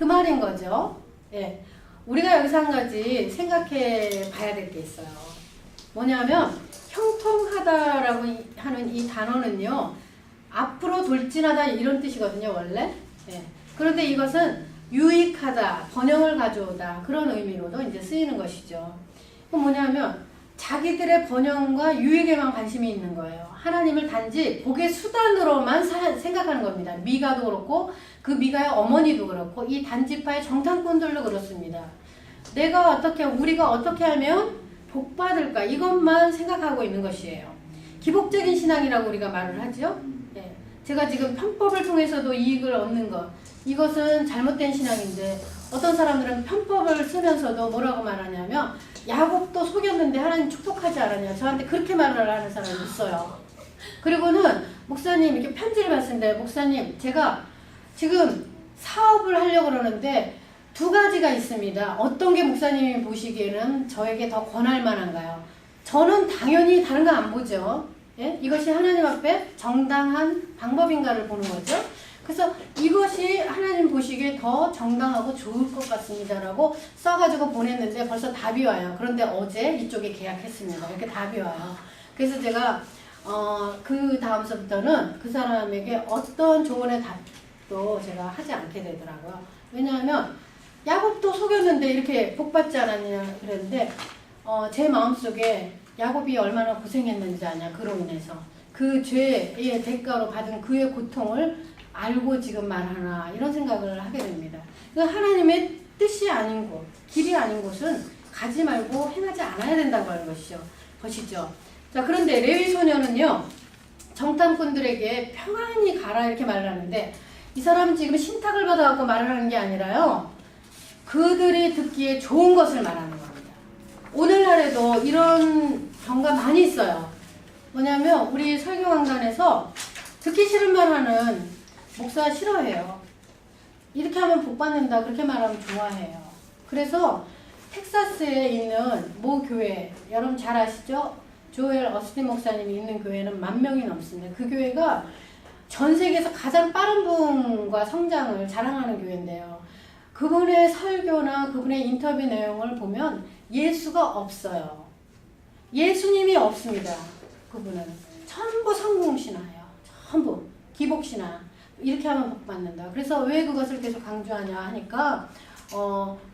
그 말인 거죠. 예. 우리가 여기서 한 가지 생각해 봐야 될 게 있어요. 뭐냐면 형통하다라고 하는 이 단어는요, 앞으로 돌진하다 이런 뜻이거든요, 원래. 예. 그런데 이것은 유익하다, 번영을 가져오다 그런 의미로도 이제 쓰이는 것이죠. 그럼 뭐냐면 자기들의 번영과 유익에만 관심이 있는 거예요. 하나님을 단지 복의 수단으로만 생각하는 겁니다. 미가도 그렇고 그 미가의 어머니도 그렇고 이 단지파의 정탐꾼들도 그렇습니다. 우리가 어떻게 하면 복 받을까 이것만 생각하고 있는 것이에요. 기복적인 신앙이라고 우리가 말을 하죠. 네. 제가 지금 편법을 통해서도 이익을 얻는 것, 이것은 잘못된 신앙인데 어떤 사람들은 편법을 쓰면서도 뭐라고 말하냐면 야곱도 속였는데 하나님 축복하지 않았냐, 저한테 그렇게 말을 하는 사람이 있어요. 그리고는 목사님 이렇게 편지를 받았는데, 목사님 제가 지금 사업을 하려고 그러는데 두 가지가 있습니다. 어떤 게 목사님이 보시기에는 저에게 더 권할 만한가요? 저는 당연히 다른 거 안 보죠. 예? 이것이 하나님 앞에 정당한 방법인가를 보는 거죠. 그래서 이것이 하나님 보시기에 더 정당하고 좋을 것 같습니다 라고 써가지고 보냈는데 벌써 답이 와요. 그런데 어제 이쪽에 계약했습니다. 이렇게 답이 와요. 그래서 제가 그 다음서부터는 그 사람에게 어떤 조언의 답도 제가 하지 않게 되더라고요. 왜냐하면 야곱도 속였는데 이렇게 복받지 않았냐 그랬는데 제 마음속에 야곱이 얼마나 고생했는지 아냐, 그로 인해서 그 죄의 대가로 받은 그의 고통을 알고 지금 말하나 이런 생각을 하게 됩니다. 그러니까 하나님의 뜻이 아닌 곳, 길이 아닌 곳은 가지 말고 행하지 않아야 된다고 하는 것이죠. 자, 그런데 레위 소녀는요, 정탐꾼들에게 평안히 가라 이렇게 말을 하는데 이 사람은 지금 신탁을 받아갖고 말을 하는 게 아니라요, 그들이 듣기에 좋은 것을 말하는 겁니다. 오늘날에도 이런 경우가 많이 있어요. 뭐냐면 우리 설교 강단에서 듣기 싫은 말 하는 목사 싫어해요. 이렇게 하면 복 받는다 그렇게 말하면 좋아해요. 그래서 텍사스에 있는 모 교회, 여러분 잘 아시죠? 조엘 어스틴 목사님이 있는 교회는 10,000명이 넘습니다. 그 교회가 전 세계에서 가장 빠른 부흥과 성장을 자랑하는 교회인데요. 그분의 설교나 그분의 인터뷰 내용을 보면 예수가 없어요. 예수님이 없습니다. 그분은 전부 성공신화예요. 전부 기복신화. 이렇게 하면 복 받는다. 그래서 왜 그것을 계속 강조하냐 하니까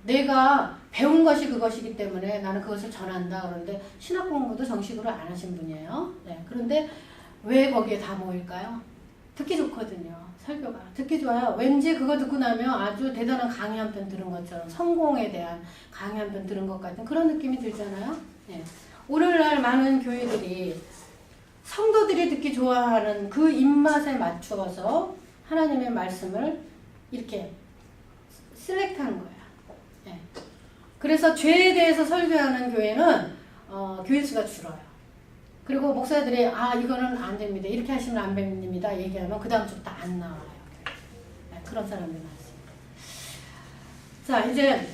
내가 배운 것이 그것이기 때문에 나는 그것을 전한다. 그런데 신학 공부도 정식으로 안 하신 분이에요. 네. 그런데 왜 거기에 다 모일까요? 듣기 좋거든요. 설교가. 듣기 좋아요. 왠지 그거 듣고 나면 아주 대단한 강의 한 편 들은 것처럼, 성공에 대한 강의 한 편 들은 것 같은 그런 느낌이 들잖아요. 네. 오늘날 많은 교회들이 성도들이 듣기 좋아하는 그 입맛에 맞추어서 하나님의 말씀을 이렇게 셀렉트하는 거야. 네. 그래서 죄에 대해서 설교하는 교회는 교회 수가 줄어요. 그리고 목사들이 이거는 안 됩니다, 이렇게 하시면 안 됩니다 얘기하면 그 다음 주부터 안 나와요. 네, 그런 사람들이 많습니다. 자, 이제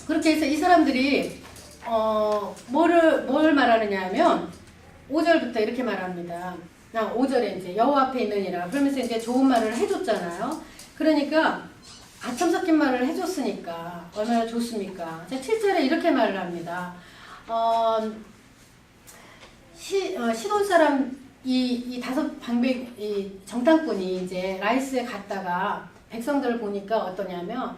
그렇게 해서 이 사람들이 뭘 말하느냐 하면 5절부터 이렇게 말합니다. 5절에 이제 여호와 앞에 있느니라 그러면서 이제 좋은 말을 해줬잖아요. 그러니까 아첨 섞인 말을 해줬으니까 얼마나 좋습니까? 7절에 이렇게 말을 합니다. 시돈 사람 이 다섯 방백 이 정탐꾼이 이제 라이스에 갔다가 백성들을 보니까 어떠냐면,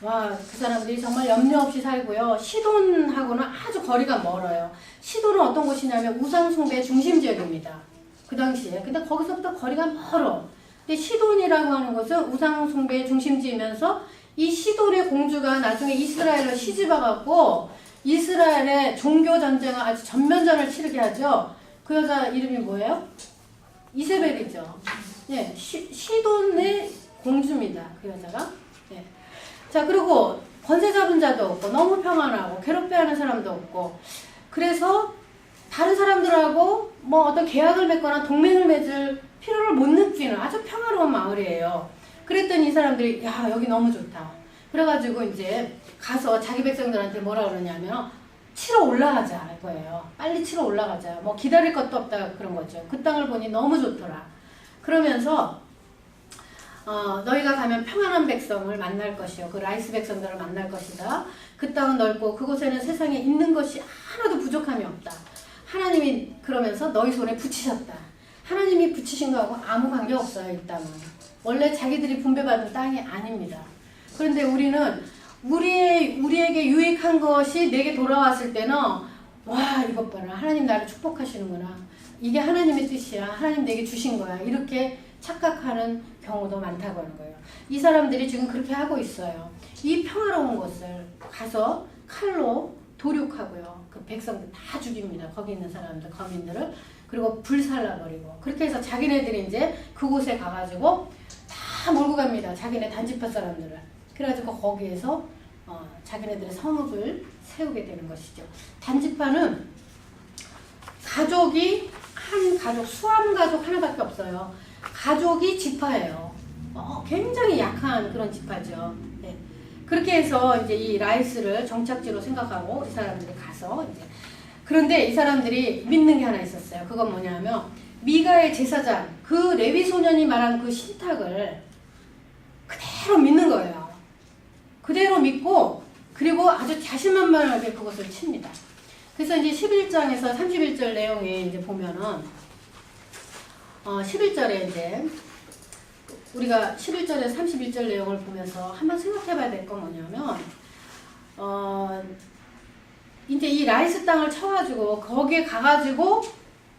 와, 그 사람들이 정말 염려 없이 살고요. 시돈하고는 아주 거리가 멀어요. 시돈은 어떤 곳이냐면 우상숭배 중심 지역입니다. 그 당시에. 근데 거기서부터 거리가 멀어. 근데 시돈이라고 하는 것은 우상숭배의 중심지이면서 이 시돈의 공주가 나중에 이스라엘로 시집와갖고 이스라엘의 종교 전쟁을 아주 전면전을 치르게 하죠. 그 여자 이름이 뭐예요? 이세벨이죠. 예, 시돈의 공주입니다. 그 여자가. 예. 자, 그리고 권세 잡은 자도 없고 너무 평안하고 괴롭혀하는 사람도 없고, 그래서 다른 사람들하고 뭐 어떤 계약을 맺거나 동맹을 맺을 필요를 못 느끼는 아주 평화로운 마을이에요. 그랬더니 이 사람들이 야, 여기 너무 좋다. 그래가지고 이제 가서 자기 백성들한테 뭐라 그러냐면 치러 올라가자 이거예요. 빨리 치러 올라가자. 뭐 기다릴 것도 없다 그런 거죠. 그 땅을 보니 너무 좋더라. 그러면서 너희가 가면 평안한 백성을 만날 것이요. 그 라이스 백성들을 만날 것이다. 그 땅은 넓고 그곳에는 세상에 있는 것이 하나도 부족함이 없다. 하나님이 그러면서 너희 손에 붙이셨다. 하나님이 붙이신 거하고 아무 관계 없어요. 이 땅은. 원래 자기들이 분배받은 땅이 아닙니다. 그런데 우리는 우리에게 유익한 것이 내게 돌아왔을 때는 와 이것 봐라. 하나님 나를 축복하시는구나. 이게 하나님의 뜻이야. 하나님 내게 주신 거야. 이렇게 착각하는 경우도 많다고 하는 거예요. 이 사람들이 지금 그렇게 하고 있어요. 이 평화로운 곳을 가서 칼로 도륙하고요. 그 백성들 다 죽입니다. 거기 있는 사람들, 거민들을. 그리고 불살라버리고. 그렇게 해서 자기네들이 이제 그곳에 가가지고 다 몰고 갑니다. 자기네 단지파 사람들을. 그래가지고 거기에서 자기네들의 성읍을 세우게 되는 것이죠. 단지파는 가족이 한 가족, 수함 가족 하나밖에 없어요. 가족이 지파예요. 굉장히 약한 그런 지파죠. 네. 그렇게 해서 이제 이 라이스를 정착지로 생각하고 이 사람들이 가서 이제 그런데 이 사람들이 믿는 게 하나 있었어요. 그건 뭐냐면 미가의 제사장 그 레위 소년이 말한 그 신탁을 그대로 믿는 거예요. 그대로 믿고 그리고 아주 자신만만하게 그것을 칩니다. 그래서 이제 11장에서 31절 내용에 이제 보면은 11절에 이제 우리가 11절에 31절 내용을 보면서 한번 생각해 봐야 될 건 뭐냐면 이제 이 라이스 땅을 쳐가지고 거기에 가가지고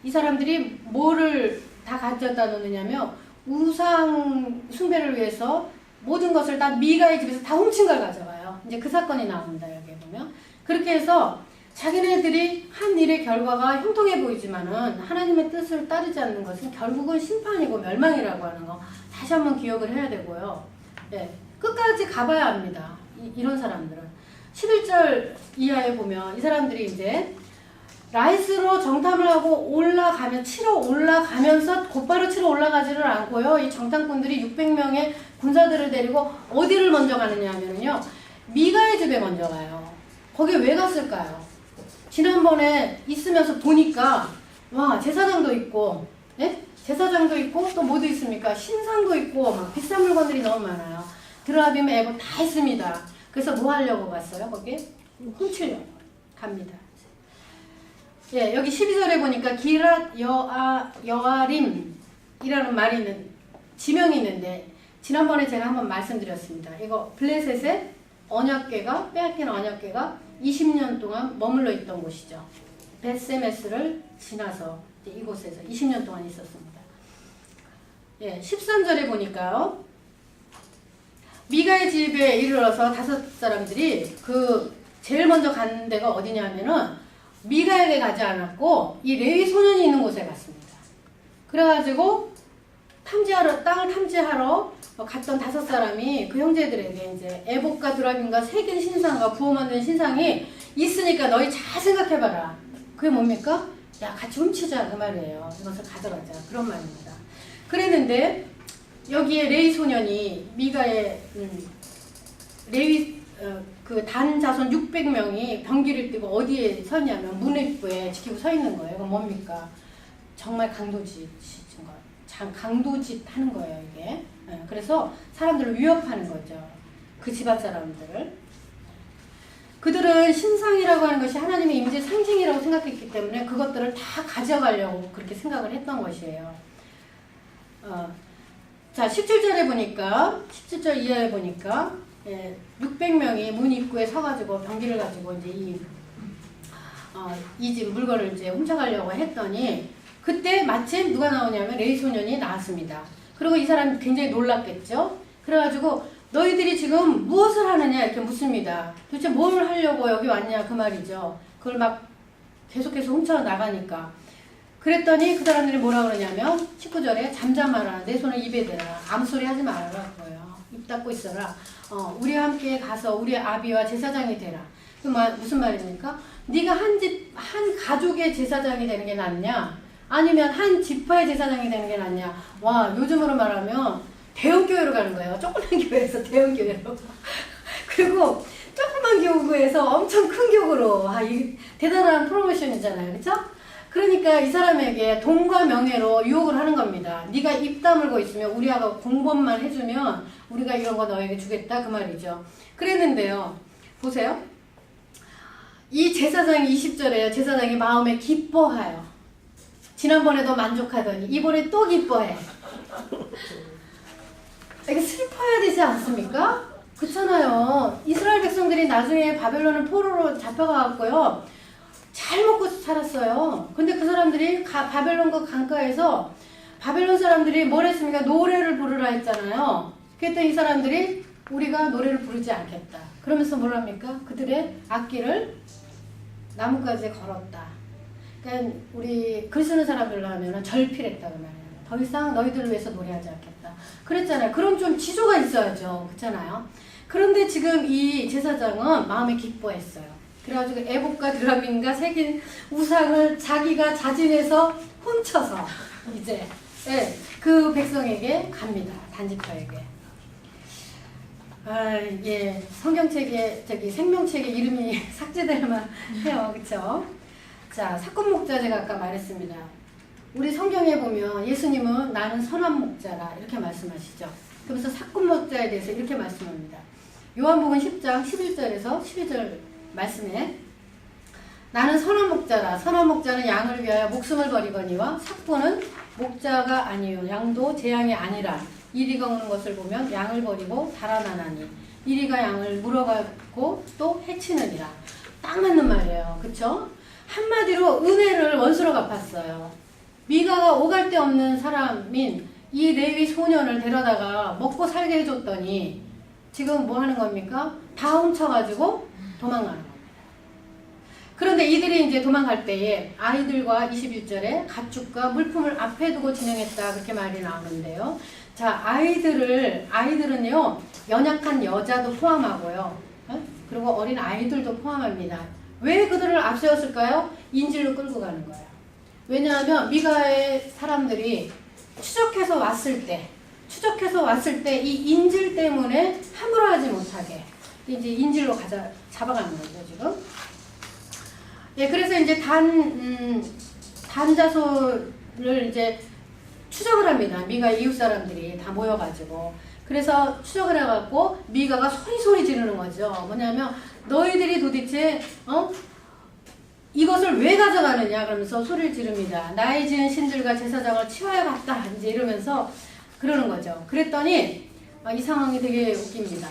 이 사람들이 뭐를 다 가져다 놓느냐면 우상 숭배를 위해서 모든 것을 다 미가의 집에서 다 훔친 걸 가져가요. 이제 그 사건이 나옵니다. 여기 보면 그렇게 해서 자기네들이 한 일의 결과가 형통해 보이지만은 하나님의 뜻을 따르지 않는 것은 결국은 심판이고 멸망이라고 하는 거 다시 한번 기억을 해야 되고요. 예, 끝까지 가봐야 합니다. 이런 사람들은 11절 이하에 보면 이 사람들이 이제 라이스로 정탐을 하고 올라가면 치러 올라가면서 곧바로 치러 올라가지를 않고요. 이 정탐꾼들이 600명의 군사들을 데리고 어디를 먼저 가느냐 하면요. 미가의 집에 먼저 가요. 거기에 왜 갔을까요? 지난번에 있으면서 보니까 와 제사장도 있고 예? 제사장도 있고 또 뭐도 있습니까? 신상도 있고 막 비싼 물건들이 너무 많아요. 드라빔 에보 다 있습니다. 그래서 뭐 하려고 갔어요? 거기에? 훔치려고 갑니다. 예, 여기 12절에 보니까 기랏 여아림이라는 말이 있는 지명이 있는데 지난번에 제가 한번 말씀드렸습니다. 이거 블레셋의 언약궤가 빼앗긴 언약궤가 20년 동안 머물러 있던 곳이죠. 벳세메스를 지나서 이곳에서 20년 동안 있었습니다. 예, 13절에 보니까요. 미가의 집에 이르러서 5사람들이 그 제일 먼저 간 데가 어디냐면은 미가에게 가지 않았고 이 레위 소년이 있는 곳에 갔습니다. 그래가지고 땅을 탐지하러 갔던 5사람이 그 형제들에게 이제 에봇과 드라빔과 새긴 신상과 부어 만든 신상이 있으니까 너희 잘 생각해봐라. 그게 뭡니까? 야 같이 훔치자 그 말이에요. 이것을 가져가자 그런 말입니다. 그랬는데 여기에 레위 소년이 미가의 레위 그 단 자손 600명이 병기를 띠고 어디에 서냐면 문입구에 지키고 서 있는 거예요. 이건 뭡니까? 정말 강도짓인 거예요. 강도짓 하는 거예요, 이게. 그래서 사람들을 위협하는 거죠. 그 집안 사람들을. 그들은 신상이라고 하는 것이 하나님의 임재 상징이라고 생각했기 때문에 그것들을 다 가져가려고 그렇게 생각을 했던 것이에요. 자, 17절에 보니까, 17절 이하에 보니까, 600명이 문 입구에 서가지고 병기를 가지고 이제 이 집 물건을 이제 훔쳐가려고 했더니 그때 마침 누가 나오냐면 레위 소년이 나왔습니다. 그리고 이 사람이 굉장히 놀랐겠죠? 그래가지고 너희들이 지금 무엇을 하느냐 이렇게 묻습니다. 도대체 뭘 하려고 여기 왔냐 그 말이죠. 그걸 막 계속해서 훔쳐나가니까. 그랬더니 그 사람들이 뭐라 그러냐면 19절에 잠잠하라. 내 손을 입에 대라. 아무 소리 하지 말아라. 그거예요. 입 닫고 있어라. 우리와 함께 가서 우리의 아비와 제사장이 되라. 그 무슨 말입니까? 네가 한 가족의 제사장이 되는 게 낫냐? 아니면 한 지파의 제사장이 되는 게 낫냐? 와, 요즘으로 말하면 대형교회로 가는 거예요. 조그만 교회에서 대형교회로. 그리고 조그만 교구에서 엄청 큰 교구로. 이 대단한 프로모션이잖아요. 그쵸? 그러니까 이 사람에게 돈과 명예로 유혹을 하는 겁니다. 네가 입 다물고 있으면 우리가 공범만 해주면 우리가 이런 거 너에게 주겠다 그 말이죠. 그랬는데요. 보세요. 이 제사장이 20절에 제사장이 마음에 기뻐하여. 지난번에도 만족하더니 이번에 또 기뻐해. 이게 슬퍼야 되지 않습니까? 그렇잖아요. 이스라엘 백성들이 나중에 바벨론은 포로로 잡혀가고요. 잘 먹고 살았어요. 근데 그 사람들이 바벨론 그 강가에서 바벨론 사람들이 뭘 했습니까? 노래를 부르라 했잖아요. 그랬더니 이 사람들이 우리가 노래를 부르지 않겠다. 그러면서 뭘 합니까? 그들의 악기를 나뭇가지에 걸었다. 그러니까 우리 글 쓰는 말로 하면 절필했다고 말해요. 더 이상 너희들을 위해서 노래하지 않겠다. 그랬잖아요. 그럼 좀 지조가 있어야죠. 그렇잖아요. 그런데 지금 이 제사장은 마음에 기뻐했어요. 그래가지고 에봇과 드라민과 새긴 우상을 자기가 자진해서 훔쳐서 이제 그 백성에게 갑니다. 단지파에게. 예, 성경책에 생명책에 이름이 삭제될만 해요. 그렇죠? 자, 사건 목자 제가 아까 말했습니다. 우리 성경에 보면 예수님은 나는 선한 목자라 이렇게 말씀하시죠. 그러면서 사건 목자에 대해서 이렇게 말씀합니다. 요한복음 10장 11절에서 12절 말씀에 나는 선한 목자라. 선한 목자는 양을 위하여 목숨을 버리거니와 삭부는 목자가 아니요 양도 제 양이 아니라 이리가 오는 것을 보면 양을 버리고 달아나나니 이리가 양을 물어가고 또 해치느니라. 딱 맞는 말이에요. 그쵸? 한마디로 은혜를 원수로 갚았어요. 미가가 오갈 데 없는 사람인 이 레위 소년을 데려다가 먹고 살게 해줬더니 지금 뭐 하는 겁니까? 다 훔쳐가지고 도망가는 겁니다. 그런데 이들이 이제 도망갈 때에 아이들과 21절에 가축과 물품을 앞에 두고 진영했다 그렇게 말이 나오는데요. 자, 아이들은요 연약한 여자도 포함하고요. 그리고 어린 아이들도 포함합니다. 왜 그들을 앞세웠을까요? 인질로 끌고 가는 거예요. 왜냐하면 미가의 사람들이 추적해서 왔을 때 이 인질 때문에 함부로 하지 못하게 이제 인질로 잡아가는 거죠, 지금. 예, 그래서 이제 단자손을 이제 추적을 합니다. 미가 이웃 사람들이 다 모여가지고. 그래서 추적을 해갖고 미가가 소리 지르는 거죠. 뭐냐면 너희들이 도대체 이것을 왜 가져가느냐 그러면서 소리를 지릅니다. 나의 지은 신들과 제사장을 치워야 갔다 이제 이러면서 그러는 거죠. 그랬더니 이 상황이 되게 웃깁니다.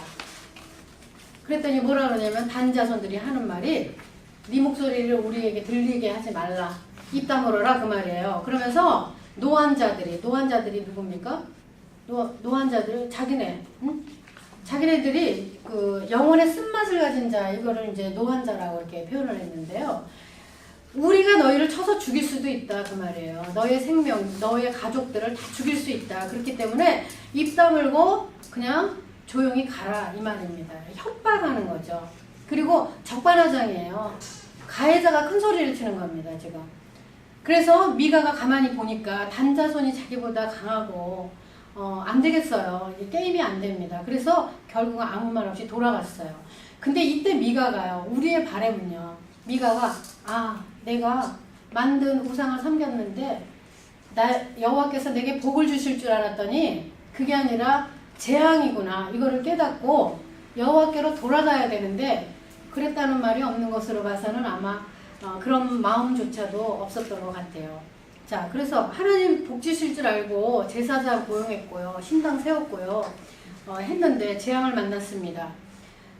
그랬더니 뭐라 그러냐면 단자손들이 하는 말이 네 목소리를 우리에게 들리게 하지 말라. 입 다물어라 그 말이에요. 그러면서 노환자들이 누굽니까? 노환자들 자기네들이 그 영혼의 쓴맛을 가진 자 이거를 이제 노환자라고 이렇게 표현을 했는데요. 우리가 너희를 쳐서 죽일 수도 있다 그 말이에요. 너의 생명, 너의 가족들을 다 죽일 수 있다. 그렇기 때문에 입 다물고 그냥 조용히 가라 이 말입니다. 협박하는 거죠. 그리고 적반하장이에요. 가해자가 큰 소리를 치는 겁니다. 지금. 그래서 미가가 가만히 보니까 단자손이 자기보다 강하고 안 되겠어요. 이 게임이 안 됩니다. 그래서 결국은 아무 말 없이 돌아갔어요. 근데 이때 미가가요. 우리의 바람은요. 미가가 내가 만든 우상을 섬겼는데 여호와께서 내게 복을 주실 줄 알았더니 그게 아니라 재앙이구나. 이거를 깨닫고 여호와께로 돌아가야 되는데 그랬다는 말이 없는 것으로 봐서는 아마 그런 마음조차도 없었던 것 같아요. 자, 그래서 하나님 복 주실 줄 알고 제사장 고용했고요. 신당 세웠고요. 했는데 재앙을 만났습니다.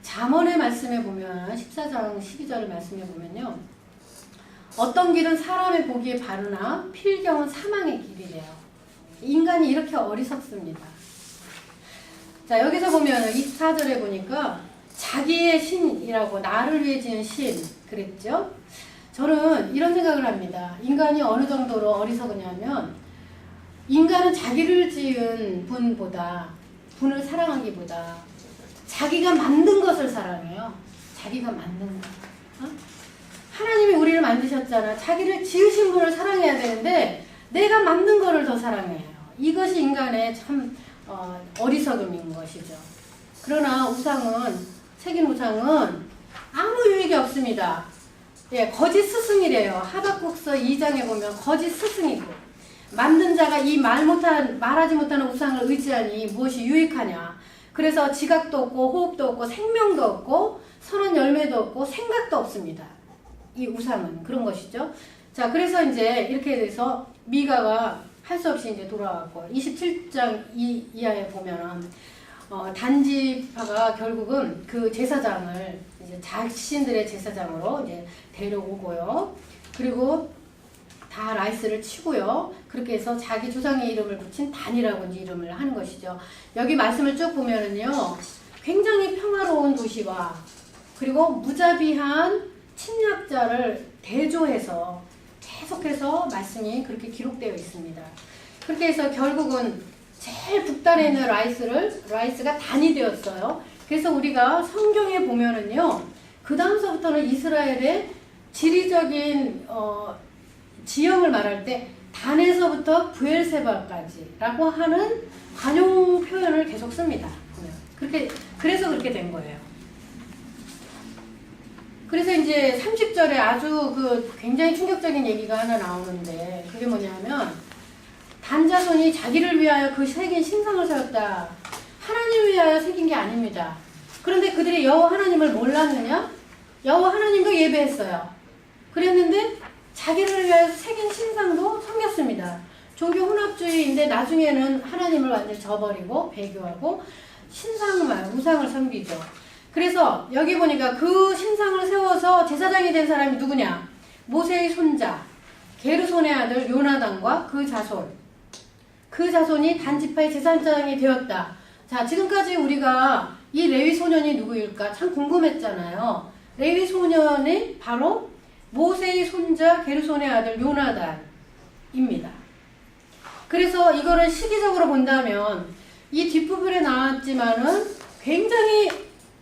잠언의 말씀에 보면 14장 12절 말씀에 보면요. 어떤 길은 사람의 보기에 바르나 필경은 사망의 길이래요. 인간이 이렇게 어리석습니다. 자, 여기서 보면 24절에 보니까 자기의 신이라고 나를 위해 지은 신 그랬죠? 저는 이런 생각을 합니다. 인간이 어느 정도로 어리석으냐면 인간은 자기를 지은 분을 사랑하기보다 자기가 만든 것을 사랑해요. 자기가 만든 것. 하나님이 우리를 만드셨잖아. 자기를 지으신 분을 사랑해야 되는데 내가 만든 거를 더 사랑해요. 이것이 인간의 참 어리석음인 것이죠. 그러나 새긴 우상은 아무 유익이 없습니다. 예, 거짓 스승이래요. 하박국서 2장에 보면 거짓 스승이고, 만든 자가 이 말하지 못하는 우상을 의지하니 무엇이 유익하냐. 그래서 지각도 없고 호흡도 없고 생명도 없고 선한 열매도 없고 생각도 없습니다. 이 우상은 그런 것이죠. 자, 그래서 이제 이렇게 돼서 미가가 할 수 없이 이제 돌아왔고, 27장 이하에 보면은 단지파가 결국은 그 제사장을 이제 자신들의 제사장으로 이제 데려오고요. 그리고 다 라이스를 치고요. 그렇게 해서 자기 조상의 이름을 붙인 단이라고 이제 이름을 하는 것이죠. 여기 말씀을 쭉 보면은요, 굉장히 평화로운 도시와 그리고 무자비한 침략자를 대조해서 계속해서 말씀이 그렇게 기록되어 있습니다. 그렇게 해서 결국은 제일 북단에 있는 라이스가 단이 되었어요. 그래서 우리가 성경에 보면은요, 그 다음서부터는 이스라엘의 지리적인 지형을 말할 때 단에서부터 브엘세바까지라고 하는 관용 표현을 계속 씁니다. 그래서 그렇게 된 거예요. 그래서 이제 30절에 아주 굉장히 충격적인 얘기가 하나 나오는데, 그게 뭐냐면, 단 자손이 자기를 위하여 그 새긴 신상을 세웠다. 하나님을 위하여 새긴 게 아닙니다. 그런데 그들이 여호와 하나님을 몰랐느냐? 여호와 하나님도 예배했어요. 그랬는데 자기를 위하여 새긴 신상도 섬겼습니다. 종교 혼합주의인데 나중에는 하나님을 완전히 저버리고 배교하고 우상을 섬기죠. 그래서 여기 보니까 그 신상을 세워서 제사장이 된 사람이 누구냐? 모세의 손자 게르손의 아들 요나단과 그 자손이 단지파의 제사장이 되었다. 자, 지금까지 우리가 이 레위 소년이 누구일까 참 궁금했잖아요. 레위 소년이 바로 모세의 손자 게르손의 아들 요나단입니다. 그래서 이거를 시기적으로 본다면 이 뒷부분에 나왔지만은 굉장히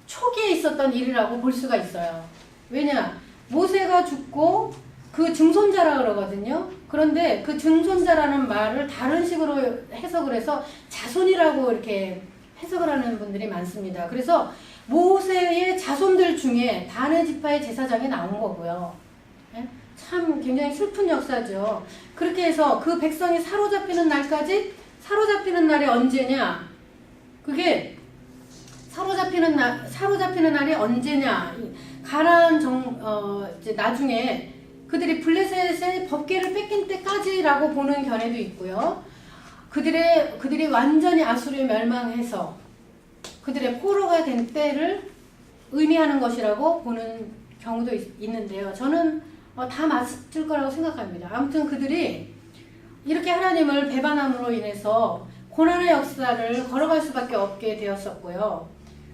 초기에 있었던 일이라고 볼 수가 있어요. 왜냐? 모세가 죽고 그 증손자라 그러거든요. 그런데 그 증손자라는 말을 다른 식으로 해석을 해서 자손이라고 이렇게 해석을 하는 분들이 많습니다. 그래서 모세의 자손들 중에 다른 지파의 제사장이 나온 거고요. 참 굉장히 슬픈 역사죠. 그렇게 해서 그 백성이 사로잡히는 사로잡히는 날이 언제냐? 그게 사로잡히는 날이 언제냐? 이제 나중에 그들이 블레셋의 법궤를 뺏긴 때까지라고 보는 견해도 있고요. 그들이 완전히 아수르에 멸망해서 그들의 포로가 된 때를 의미하는 것이라고 보는 경우도 있는데요. 저는 다 맞을 거라고 생각합니다. 아무튼 그들이 이렇게 하나님을 배반함으로 인해서 고난의 역사를 걸어갈 수밖에 없게 되었었고요.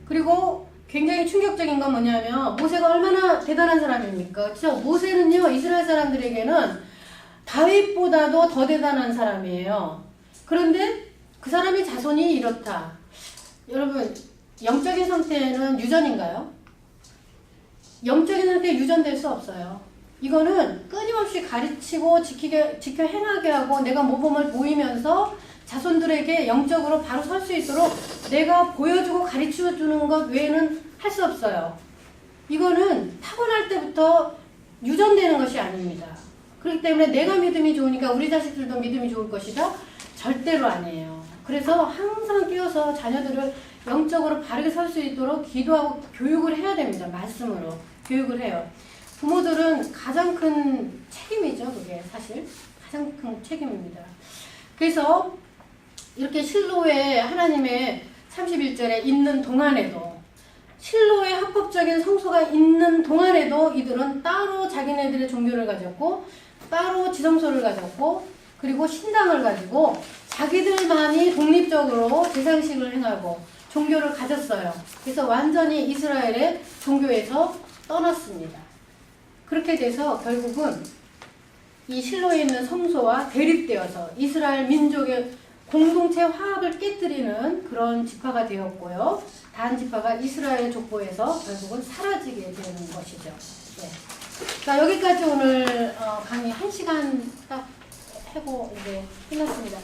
그리고 굉장히 충격적인 건 뭐냐면 모세가 얼마나 대단한 사람입니까? 진짜 모세는요, 이스라엘 사람들에게는 다윗보다도 더 대단한 사람이에요. 그런데 그 사람의 자손이 이렇다. 여러분, 영적인 상태는 유전인가요? 영적인 상태에 유전될 수 없어요. 이거는 끊임없이 가르치고 지켜 행하게 하고 내가 모범을 보이면서 자손들에게 영적으로 바로 설 수 있도록 내가 보여주고 가르쳐주는 것 외에는 할 수 없어요. 이거는 타고날 때부터 유전되는 것이 아닙니다. 그렇기 때문에 내가 믿음이 좋으니까 우리 자식들도 믿음이 좋을 것이다? 절대로 아니에요. 그래서 항상 끼워서 자녀들을 영적으로 바르게 설 수 있도록 기도하고 교육을 해야 됩니다. 말씀으로 교육을 해요. 부모들은 가장 큰 책임이죠. 그게 사실 가장 큰 책임입니다. 그래서 이렇게 실로에 하나님의 31절에 있는 동안에도, 실로의 합법적인 성소가 있는 동안에도 이들은 따로 자기네들의 종교를 가졌고 따로 지성소를 가졌고 그리고 신당을 가지고 자기들만이 독립적으로 제상식을 행하고 종교를 가졌어요. 그래서 완전히 이스라엘의 종교에서 떠났습니다. 그렇게 돼서 결국은 이 실로에 있는 성소와 대립되어서 이스라엘 민족의 공동체 화합을 깨뜨리는 그런 지파가 되었고요. 단 지파가 이스라엘 족보에서 결국은 사라지게 되는 것이죠. 네. 자, 여기까지 오늘 강의 1시간 딱 하고 이제 끝났습니다.